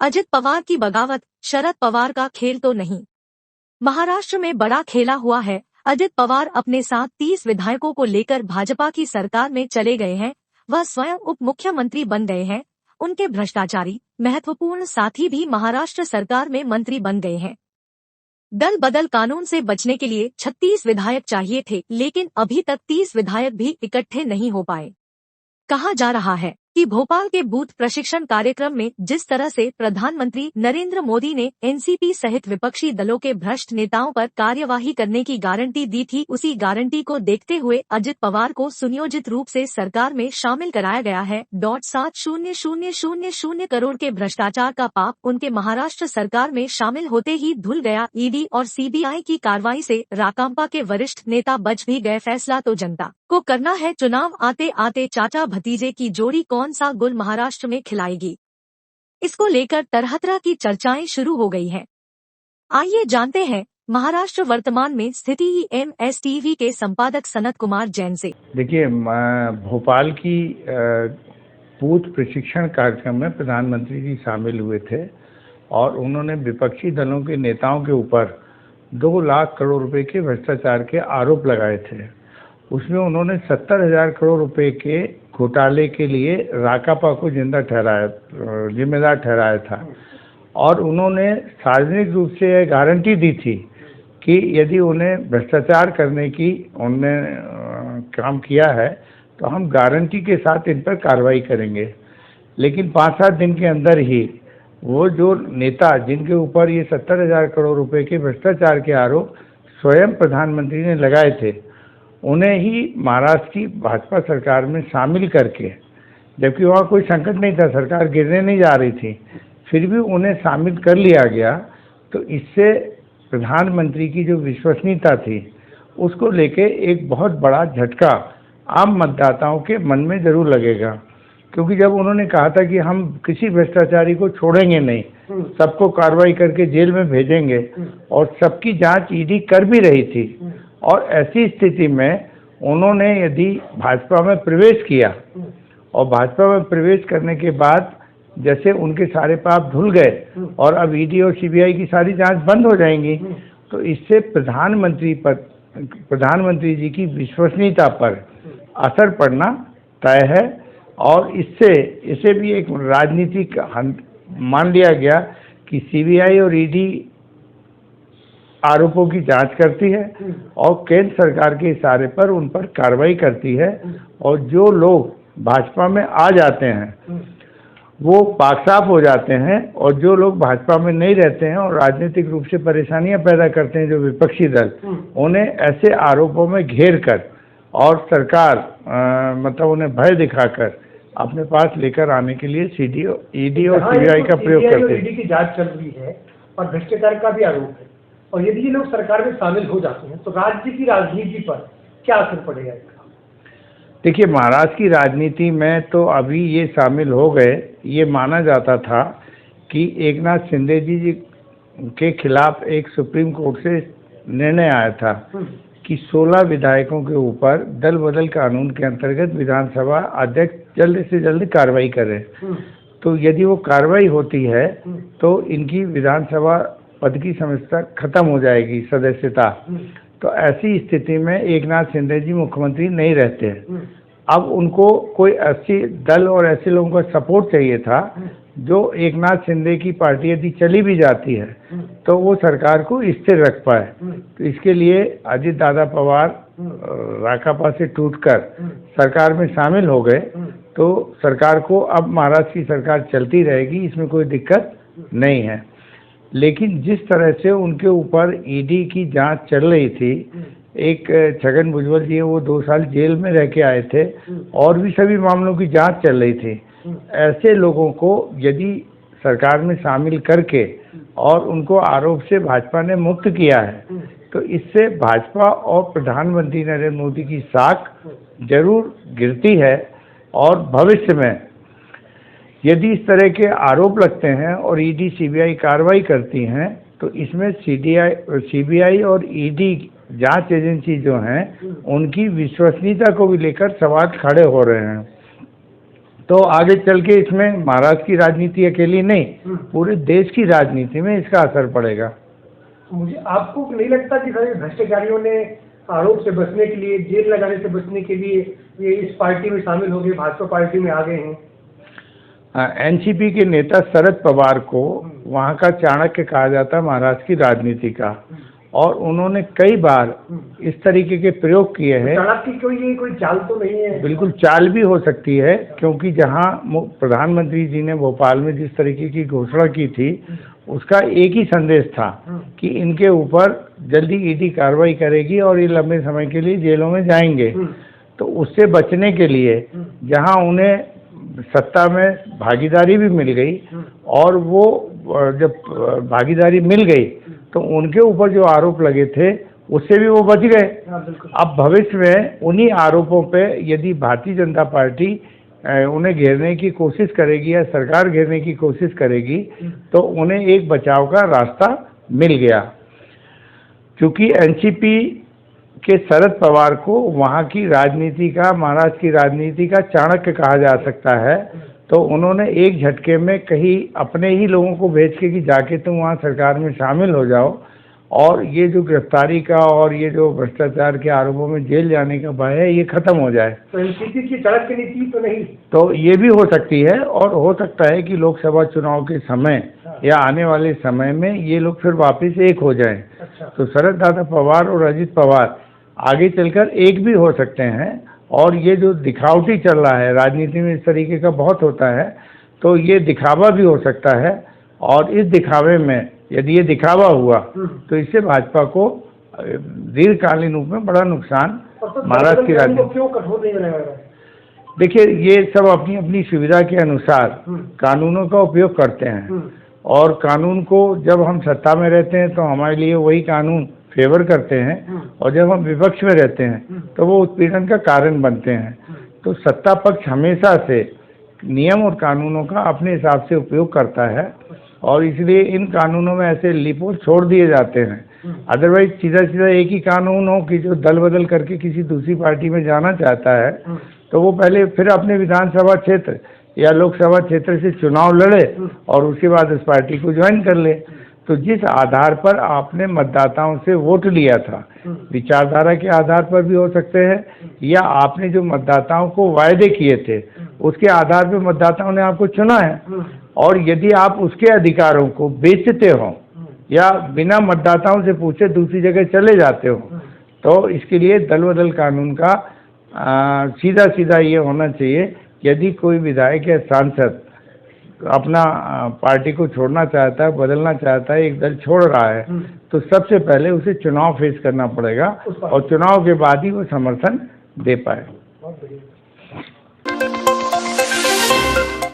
अजित पवार की बगावत, शरद पवार का खेल तो नहीं। महाराष्ट्र में बड़ा खेला हुआ है। अजित पवार अपने साथ 30 विधायकों को लेकर भाजपा की सरकार में चले गए हैं। वह स्वयं उप मुख्यमंत्री बन गए हैं। उनके भ्रष्टाचारी महत्वपूर्ण साथी भी महाराष्ट्र सरकार में मंत्री बन गए हैं। दल बदल कानून से बचने के लिए 36 विधायक चाहिए थे, लेकिन अभी तक 30 विधायक भी इकट्ठे नहीं हो पाए। कहा जा रहा है कि भोपाल के बूथ प्रशिक्षण कार्यक्रम में जिस तरह से प्रधानमंत्री नरेंद्र मोदी ने एनसीपी सहित विपक्षी दलों के भ्रष्ट नेताओं पर कार्यवाही करने की गारंटी दी थी, उसी गारंटी को देखते हुए अजित पवार को सुनियोजित रूप से सरकार में शामिल कराया गया है। 7,000 करोड़ के भ्रष्टाचार का पाप उनके महाराष्ट्र सरकार में शामिल होते ही धुल गया। ईडी और सीबीआई की कार्रवाई से राकांपा के वरिष्ठ नेता बच भी गए। फैसला तो जनता को करना है। चुनाव आते आते चाचा भतीजे की जोड़ी कौन सा गुल महाराष्ट्र में खिलाएगी, इसको लेकर तरह तरह की चर्चाएं शुरू हो गई हैं। आइए जानते हैं महाराष्ट्र वर्तमान में स्थिति एमएसटीवी के संपादक सनत कुमार जैन से। देखिए, भोपाल की बूथ प्रशिक्षण कार्यक्रम में प्रधानमंत्री जी शामिल हुए थे और उन्होंने विपक्षी दलों के नेताओं के ऊपर 2 लाख करोड़ रुपए के भ्रष्टाचार के आरोप लगाए थे। उसमें उन्होंने 70,000 करोड़ रुपए के घोटाले के लिए राकांपा को जिम्मेदार ठहराया था और उन्होंने सार्वजनिक रूप से यह गारंटी दी थी कि यदि उन्हें भ्रष्टाचार करने की उन्होंने काम किया है तो हम गारंटी के साथ इन पर कार्रवाई करेंगे। लेकिन 5-7 दिन के अंदर ही वो जो नेता जिनके ऊपर ये 70,000 करोड़ रुपए के भ्रष्टाचार के आरोप स्वयं प्रधानमंत्री ने लगाए थे, उन्हें ही महाराष्ट्र की भाजपा सरकार में शामिल करके, जबकि वहाँ कोई संकट नहीं था, सरकार गिरने नहीं जा रही थी, फिर भी उन्हें शामिल कर लिया गया। तो इससे प्रधानमंत्री की जो विश्वसनीयता थी उसको लेके एक बहुत बड़ा झटका आम मतदाताओं के मन में जरूर लगेगा, क्योंकि जब उन्होंने कहा था कि हम किसी भ्रष्टाचारी को छोड़ेंगे नहीं, सबको कार्रवाई करके जेल में भेजेंगे और सबकी जांच ईडी कर भी रही थी, और ऐसी स्थिति में उन्होंने यदि भाजपा में प्रवेश किया और भाजपा में प्रवेश करने के बाद जैसे उनके सारे पाप धुल गए और अब ईडी और सीबीआई की सारी जांच बंद हो जाएंगी, तो इससे प्रधानमंत्री जी की विश्वसनीयता पर असर पड़ना तय है। और इसे भी एक राजनीतिक मान लिया गया कि सीबीआई और ईडी आरोपों की जांच करती है और केंद्र सरकार के इशारे पर उन पर कार्रवाई करती है, और जो लोग भाजपा में आ जाते हैं वो पाक साफ हो जाते हैं, और जो लोग भाजपा में नहीं रहते हैं और राजनीतिक रूप से परेशानियां पैदा करते हैं जो विपक्षी दल, उन्हें ऐसे आरोपों में घेर कर और सरकार मतलब उन्हें भय दिखाकर अपने पास लेकर आने के लिए ईडी और सीबीआई का प्रयोग करते हैं। ईडी की जांच चल रही है और भ्रष्टाचार का भी आरोप है, और यदि ये लोग सरकार में शामिल हो जाते हैं तो राज्य की राजनीति पर क्या असर पड़ेगा इसका? देखिए, महाराष्ट्र की राजनीति में तो अभी ये शामिल हो गए। ये माना जाता था कि एकनाथ शिंदे जी के खिलाफ एक सुप्रीम कोर्ट से निर्णय आया था कि 16 विधायकों के ऊपर दल बदल कानून के अंतर्गत विधानसभा अध्यक्ष जल्द से जल्द कार्रवाई करे। तो यदि वो कार्रवाई होती है तो इनकी विधानसभा पद की समस्या खत्म हो जाएगी, सदस्यता। तो ऐसी स्थिति में एकनाथ शिंदे जी मुख्यमंत्री नहीं रहते। अब उनको कोई ऐसी दल और ऐसे लोगों का सपोर्ट चाहिए था जो एकनाथ शिंदे की पार्टी यदि चली भी जाती है तो वो सरकार को स्थिर रख पाए। तो इसके लिए अजित दादा पवार राकांपा से टूटकर सरकार में शामिल हो गए। तो सरकार को अब महाराष्ट्र की सरकार चलती रहेगी, इसमें कोई दिक्कत नहीं है। लेकिन जिस तरह से उनके ऊपर ईडी की जांच चल रही थी, एक छगन भुजबल जी वो 2 साल जेल में रह के आए थे और भी सभी मामलों की जांच चल रही थी, ऐसे लोगों को यदि सरकार में शामिल करके और उनको आरोप से भाजपा ने मुक्त किया है तो इससे भाजपा और प्रधानमंत्री नरेंद्र मोदी की साख जरूर गिरती है। और भविष्य में यदि इस तरह के आरोप लगते हैं और ईडी सीबीआई कार्रवाई करती हैं तो इसमें सीबीआई और ईडी जांच एजेंसी जो हैं उनकी विश्वसनीयता को भी लेकर सवाल खड़े हो रहे हैं। तो आगे चल के इसमें महाराष्ट्र की राजनीति अकेली नहीं, पूरे देश की राजनीति में इसका असर पड़ेगा। मुझे आपको नहीं लगता कि सारे भ्रष्टाचारियों ने आरोप से बचने के लिए, जेल लगाने से बचने के लिए ये इस पार्टी में शामिल हो गए, भाजपा पार्टी में आ गए हैं? एनसीपी के नेता शरद पवार को वहाँ का चाणक्य कहा जाता है महाराष्ट्र की राजनीति का, और उन्होंने कई बार इस तरीके के प्रयोग किए हैं। चाणक्य की कोई चाल तो नहीं है? बिल्कुल चाल भी हो सकती है, क्योंकि जहाँ प्रधानमंत्री जी ने भोपाल में जिस तरीके की घोषणा की थी, उसका एक ही संदेश था कि इनके ऊपर जल्दी ईडी कार्रवाई करेगी और ये लंबे समय के लिए जेलों में जाएंगे। तो उससे बचने के लिए जहाँ उन्हें सत्ता में भागीदारी भी मिल गई, और वो जब भागीदारी मिल गई तो उनके ऊपर जो आरोप लगे थे उससे भी वो बच गए। अब भविष्य में उन्हीं आरोपों पे यदि भारतीय जनता पार्टी उन्हें घेरने की कोशिश करेगी या सरकार घेरने की कोशिश करेगी, तो उन्हें एक बचाव का रास्ता मिल गया। क्योंकि एनसीपी के शरद पवार को वहाँ की राजनीति का, महाराष्ट्र की राजनीति का चाणक्य कहा जा सकता है, तो उन्होंने एक झटके में कहीं अपने ही लोगों को भेज के कि जाके तुम वहाँ सरकार में शामिल हो जाओ, और ये जो गिरफ्तारी का और ये जो भ्रष्टाचार के आरोपों में जेल जाने का भय है, ये खत्म हो जाए। तो एनसीपी की चाणक्य नीति तो नहीं? तो ये भी हो सकती है, और हो सकता है कि लोकसभा चुनाव के समय या आने वाले समय में ये लोग फिर वापस एक हो जाएं। अच्छा। तो शरद दादा पवार और अजित पवार आगे चलकर एक भी हो सकते हैं। और ये जो दिखावटी चल रहा है राजनीति में, इस तरीके का बहुत होता है, तो ये दिखावा भी हो सकता है, और इस दिखावे में यदि ये दिखावा हुआ तो इससे भाजपा को दीर्घकालीन रूप में बड़ा नुकसान महाराष्ट्र की राजनीति। क्यों कठोर नहीं बनाया? देखिए, ये सब अपनी अपनी सुविधा के अनुसार कानूनों का उपयोग करते हैं, और कानून को जब हम सत्ता में रहते हैं तो हमारे लिए वही कानून फेवर करते हैं, और जब हम विपक्ष में रहते हैं तो वो उत्पीड़न का कारण बनते हैं। तो सत्ता पक्ष हमेशा से नियम और कानूनों का अपने हिसाब से उपयोग करता है, और इसलिए इन कानूनों में ऐसे लिपोल छोड़ दिए जाते हैं। अदरवाइज सीधा सीधा एक ही कानून हो कि जो दल बदल करके किसी दूसरी पार्टी में जाना चाहता है, तो वो पहले फिर अपने विधानसभा क्षेत्र या लोकसभा क्षेत्र से चुनाव लड़े और उसके बाद उस पार्टी को ज्वाइन कर ले। तो जिस आधार पर आपने मतदाताओं से वोट लिया था, विचारधारा के आधार पर भी हो सकते हैं, या आपने जो मतदाताओं को वायदे किए थे उसके आधार पर मतदाताओं ने आपको चुना है, और यदि आप उसके अधिकारों को बेचते हो या बिना मतदाताओं से पूछे दूसरी जगह चले जाते हो, तो इसके लिए दल बदल कानून का सीधा सीधा ये होना चाहिए, यदि कोई विधायक या सांसद अपना पार्टी को छोड़ना चाहता है, बदलना चाहता है, एक दल छोड़ रहा है, तो सबसे पहले उसे चुनाव फेस करना पड़ेगा, और चुनाव के बाद ही वो समर्थन दे पाए।